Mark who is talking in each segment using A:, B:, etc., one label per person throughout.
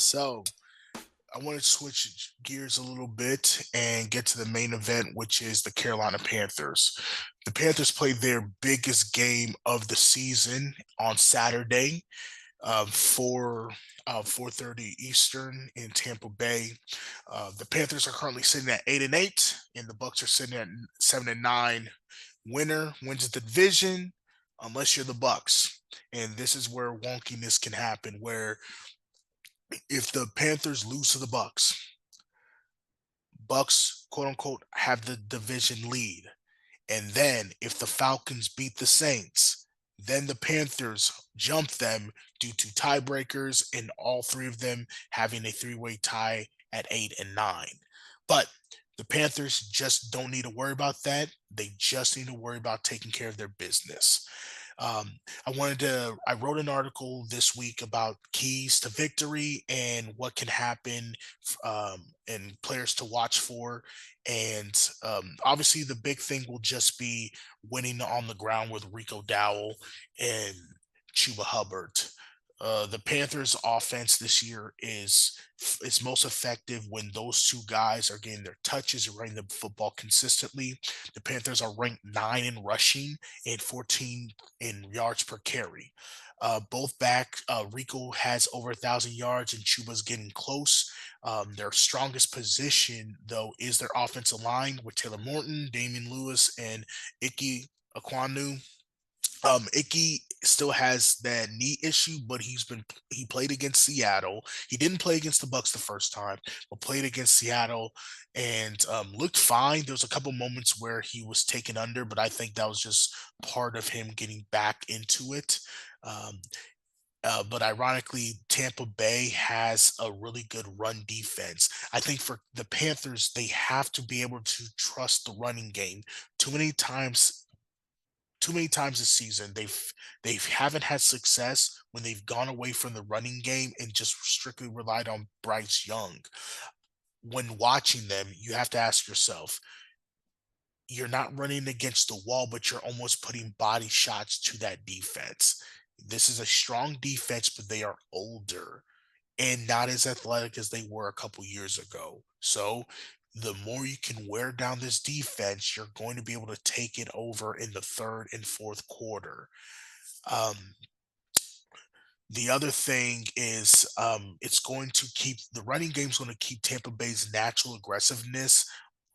A: So I want to switch gears a little bit and get to the main event, which is the Carolina Panthers. The Panthers played their biggest game of the season on Saturday, 4:30 Eastern in Tampa Bay. The Panthers are currently sitting at 8-8, and the Bucs are sitting at 7-9. Winner wins the division, unless you're the Bucs. And this is where wonkiness can happen, where if the Panthers lose to the Bucks quote unquote have the division lead. And then if the Falcons beat the Saints, then the Panthers jump them due to tiebreakers and all three of them having a three-way tie at 8 and 9. But the Panthers just don't need to worry about that. They just need to worry about taking care of their business. I wrote an article this week about keys to victory and what can happen, and players to watch for. And obviously, the big thing will just be winning on the ground with Rico Dowell and Chuba Hubbard. The Panthers' offense this year is most effective when those two guys are getting their touches and running the football consistently. The Panthers are ranked 9 in rushing and 14 in yards per carry. Both back, Rico has over 1,000 yards and Chuba's getting close. Their strongest position, though, is their offensive line with Taylor Morton, Damian Lewis, and Ike Aquanu. Icky still has that knee issue, but he played against Seattle. He didn't play against the Bucks the first time, but played against Seattle and looked fine. There was a couple moments where he was taken under, but I think that was just part of him getting back into it. Um, but ironically, Tampa Bay has a really good run defense. I think for the Panthers, they have to be able to trust the running game. Too many times too many times this season they haven't had success when they've gone away from the running game and just strictly relied on Bryce Young. When watching them, you have to ask yourself, you're not running against the wall, but you're almost putting body shots to that defense. This is a strong defense, but they are older and not as athletic as they were a couple years ago. So the more you can wear down this defense, you're going to be able to take it over in the third and fourth quarter. Um, the other thing is it's going to keep the running game's going to keep Tampa Bay's natural aggressiveness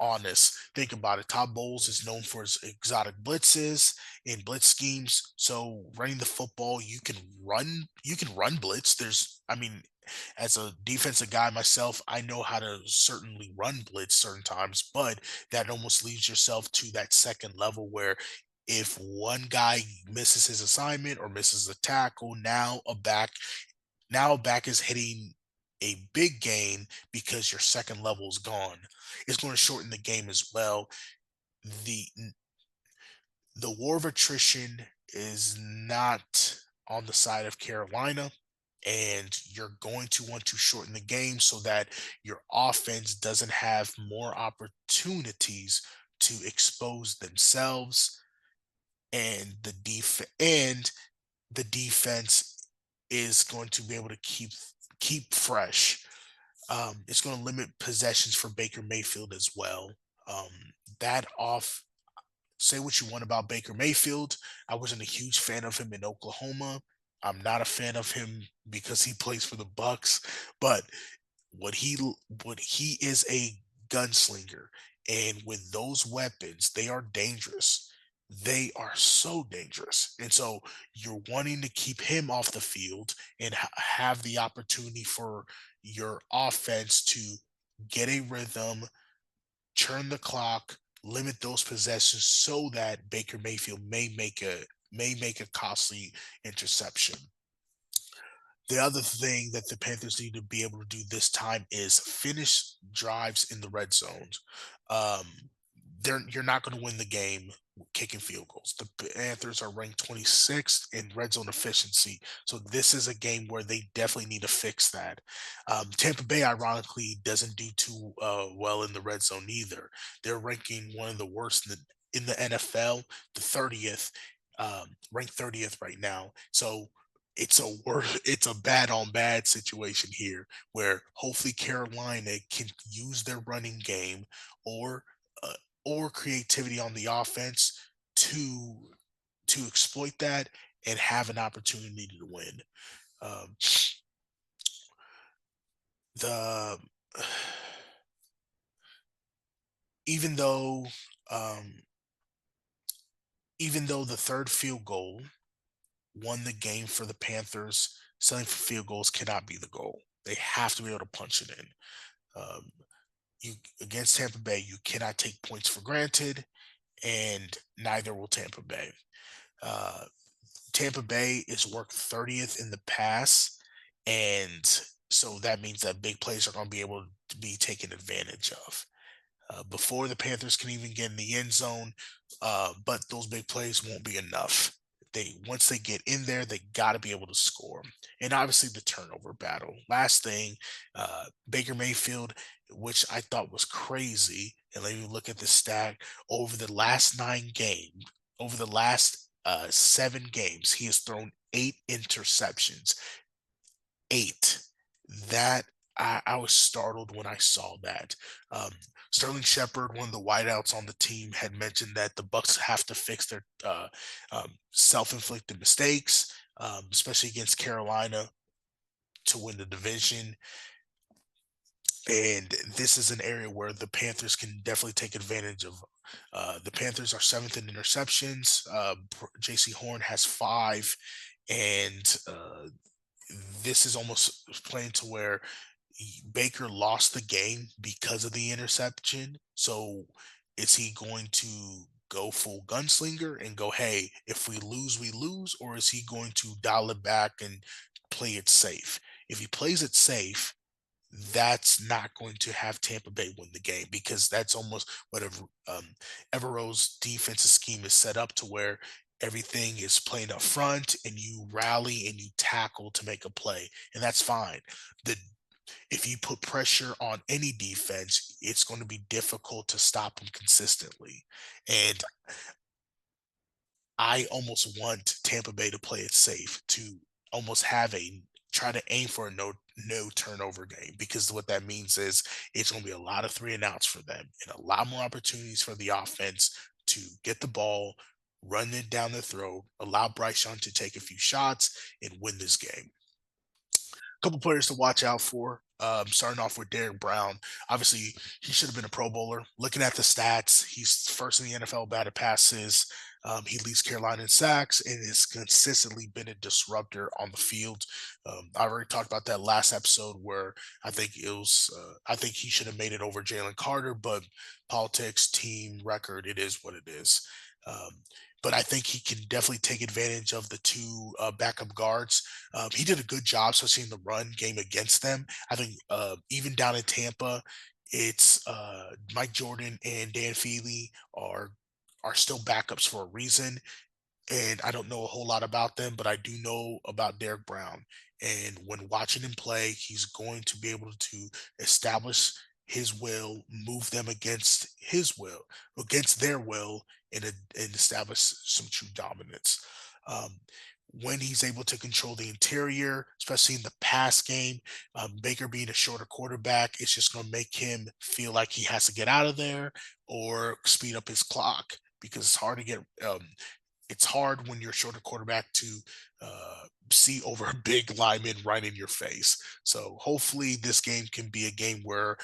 A: honest. Think about it. Todd Bowles is known for his exotic blitzes and blitz schemes. So running the football, you can run blitz. I mean, as a defensive guy myself, I know how to certainly run blitz certain times, but that almost leaves yourself to that second level where if one guy misses his assignment or misses a tackle, now a back is hitting a big gain because your second level is gone. It's going to shorten the game as well. The the war of attrition is not on the side of Carolina, and you're going to want to shorten the game so that your offense doesn't have more opportunities to expose themselves, and the defense is going to be able to keep fresh. It's going to limit possessions for Baker Mayfield as well. Um, that off Say what you want about Baker Mayfield. I wasn't a huge fan of him in Oklahoma. I'm not a fan of him because he plays for the Bucks, but what he is a gunslinger, and with those weapons, they are dangerous. They are so dangerous, and so you're wanting to keep him off the field and have the opportunity for your offense to get a rhythm, turn the clock, limit those possessions so that Baker Mayfield may make a costly interception. The other thing that the Panthers need to be able to do this time is finish drives in the red zone. Um, you're not going to win the game kicking field goals. The Panthers are ranked 26th in red zone efficiency, so this is a game where they definitely need to fix that. Tampa Bay, ironically, doesn't do too well in the red zone either. They're ranking one of the worst in the NFL, the 30th, ranked 30th right now. So it's a bad on bad situation here where hopefully Carolina can use their running game or uh, or creativity on the offense to exploit that and have an opportunity to win. Um, the even though um, even though the third field goal won the game for the Panthers, selling for field goals cannot be the goal. They have to be able to punch it in. Um, you against Tampa Bay, you cannot take points for granted, and neither will Tampa Bay. Uh, Tampa Bay is worked 30th in the pass, and so that means that big plays are going to be able to be taken advantage of before the Panthers can even get in the end zone. But those big plays won't be enough. They once they get in there, they got to be able to score. And obviously the turnover battle. Last thing, Baker Mayfield, which I thought was crazy. And let me look at the stat over the last 9 games. Over the last 7 games, he has thrown 8 interceptions. 8. That I was startled when I saw that. Um, Sterling Shepard, one of the wideouts on the team, had mentioned that the Bucs have to fix their self-inflicted mistakes, especially against Carolina to win the division. And this is an area where the Panthers can definitely take advantage of. The Panthers are seventh in interceptions. J.C. Horn has 5, and this is almost playing to where Baker lost the game because of the interception. So is he going to go full gunslinger and go, hey, if we lose, we lose? Or is he going to dial it back and play it safe? If he plays it safe, that's not going to have Tampa Bay win the game because that's almost what Evero's defensive scheme is set up to where everything is playing up front and you rally and you tackle to make a play, and that's fine. The If you put pressure on any defense, it's going to be difficult to stop them consistently. And I almost want Tampa Bay to play it safe, to almost have a try to aim for a no turnover game because what that means is it's going to be a lot of 3 and outs for them and a lot more opportunities for the offense to get the ball, run it down the throat, allow Bryce Young to take a few shots and win this game. Couple players to watch out for. Starting off with Derek Brown. Obviously, he should have been a Pro Bowler. Looking at the stats, he's first in the NFL batted passes. He leads Carolina in sacks and has consistently been a disruptor on the field. I already talked about that last episode where I think he should have made it over Jalen Carter, but politics, team record, it is what it is. Um, but I think he can definitely take advantage of the two backup guards. He did a good job, especially in the run game against them. I think even down in Tampa, it's Mike Jordan and Dan Feely are still backups for a reason, and I don't know a whole lot about them, but I do know about Derek Brown. And when watching him play, he's going to be able to establish his will, move them against his will, against their will, and establish some true dominance. Um, when he's able to control the interior, especially in the pass game, Baker being a shorter quarterback, it's just going to make him feel like he has to get out of there or speed up his clock because it's hard when you're a shorter quarterback to see over a big lineman right in your face. So hopefully this game can be a game where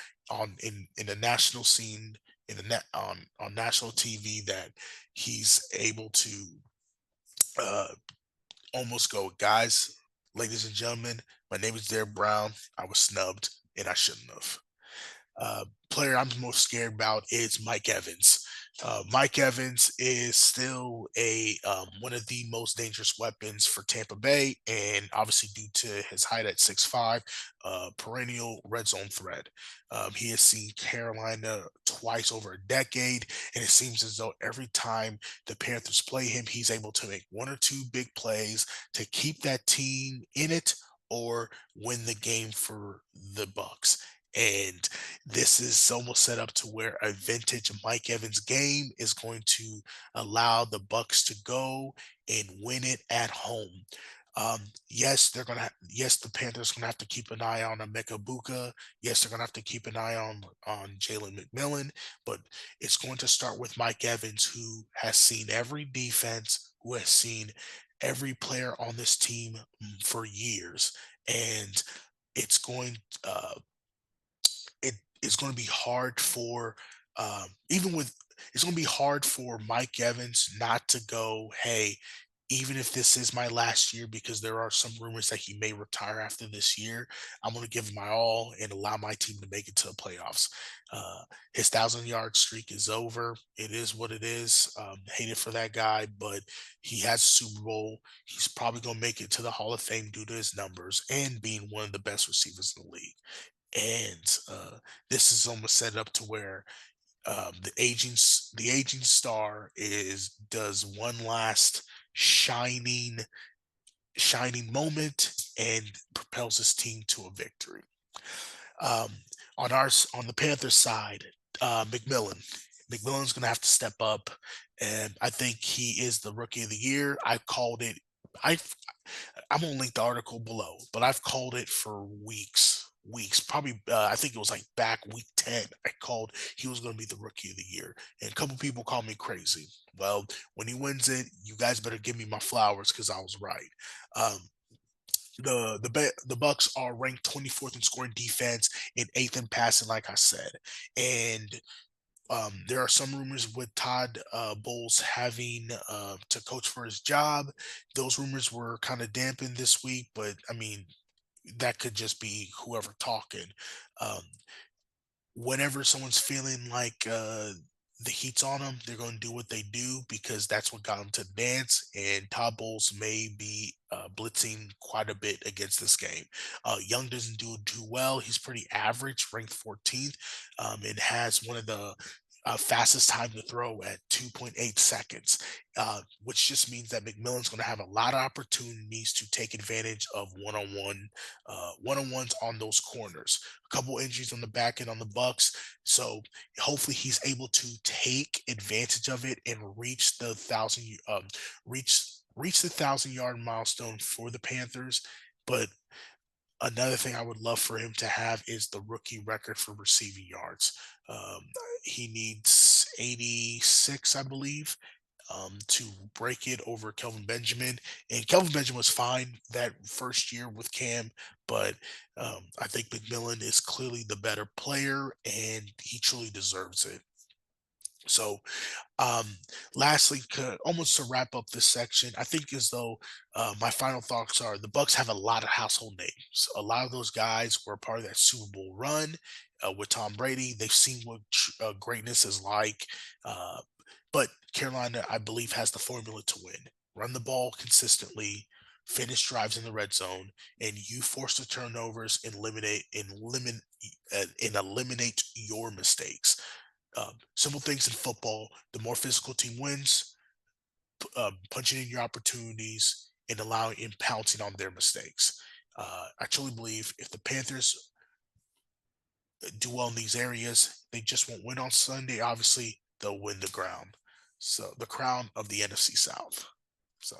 A: in the national scene in the net on national TV that he's able to uh, almost go, guys, ladies and gentlemen, my name is Derek Brown. I was snubbed and I shouldn't have. Player I'm most scared about is Mike Evans. Mike Evans is still a one of the most dangerous weapons for Tampa Bay, and obviously due to his height at 6'5", perennial red zone threat. He has seen Carolina twice over a decade, and it seems as though every time the Panthers play him, he's able to make 1 or 2 big plays to keep that team in it or win the game for the Bucs. And this is almost set up to where a vintage Mike Evans game is going to allow the Bucks to go and win it at home. Yes, the Panthers gonna have to keep an eye on Emeka Buka. Yes, they're gonna have to keep an eye on Jalen McMillan, but it's going to start with Mike Evans, who has seen every defense, who has seen every player on this team for years, and it's going uh, it is going to be hard for even with it's going to be hard for Mike Evans not to go, hey, even if this is my last year, because there are some rumors that he may retire after this year, I'm going to give my all and allow my team to make it to the playoffs. Uh, his 1,000 yard streak is over. It is what it is. Hate it for that guy, but he has a Super Bowl. He's probably going to make it to the Hall of Fame due to his numbers and being one of the best receivers in the league. And this is almost set up to where the aging star is does one last shining shining moment and propels his team to a victory. Um, on the Panthers side, McMillan's going to have to step up, and I think he is the rookie of the year. I called it. I I'm gonna link the article below, but I've called it for weeks. Probably, I think it was like back week 10. I called he was gonna be the rookie of the year, and a couple people called me crazy. Well, when he wins it, you guys better give me my flowers because I was right. Um, the Bucs are ranked 24th in scoring defense and eighth in passing, like I said, and there are some rumors with Todd Bowles having to coach for his job. Those rumors were kind of dampened this week, but I mean, that could just be whoever talking. Um, Whenever someone's feeling like the heat's on them, they're going to do what they do because that's what got them to dance. And Todd Bowles may be blitzing quite a bit against this game. Young doesn't do too well. He's pretty average, ranked 14th, and has one of the fastest time to throw at 2.8 seconds, which just means that McMillan's going to have a lot of opportunities to take advantage of one-on-ones on those corners. A couple injuries on the back end on the Bucks, so hopefully he's able to take advantage of it and reach the 1,000 yard milestone for the Panthers. But another thing I would love for him to have is the rookie record for receiving yards. Um, he needs 86, I believe, to break it over Kelvin Benjamin. And Kelvin Benjamin was fine that first year with Cam, but I think McMillan is clearly the better player and he truly deserves it. So um, lastly, almost to wrap up this section, I think as though my final thoughts are the Bucks have a lot of household names. A lot of those guys were part of that Super Bowl run with Tom Brady. They've seen what greatness is like. Uh, but Carolina, I believe, has the formula to win. Run the ball consistently, finish drives in the red zone, and you force the turnovers and eliminate your mistakes. Simple things in football. The more physical team wins, punching in your opportunities and allowing and pouncing on their mistakes. I truly believe if the Panthers do well in these areas, they just won't win on Sunday. Obviously, they'll win the ground. So the crown of the NFC South. So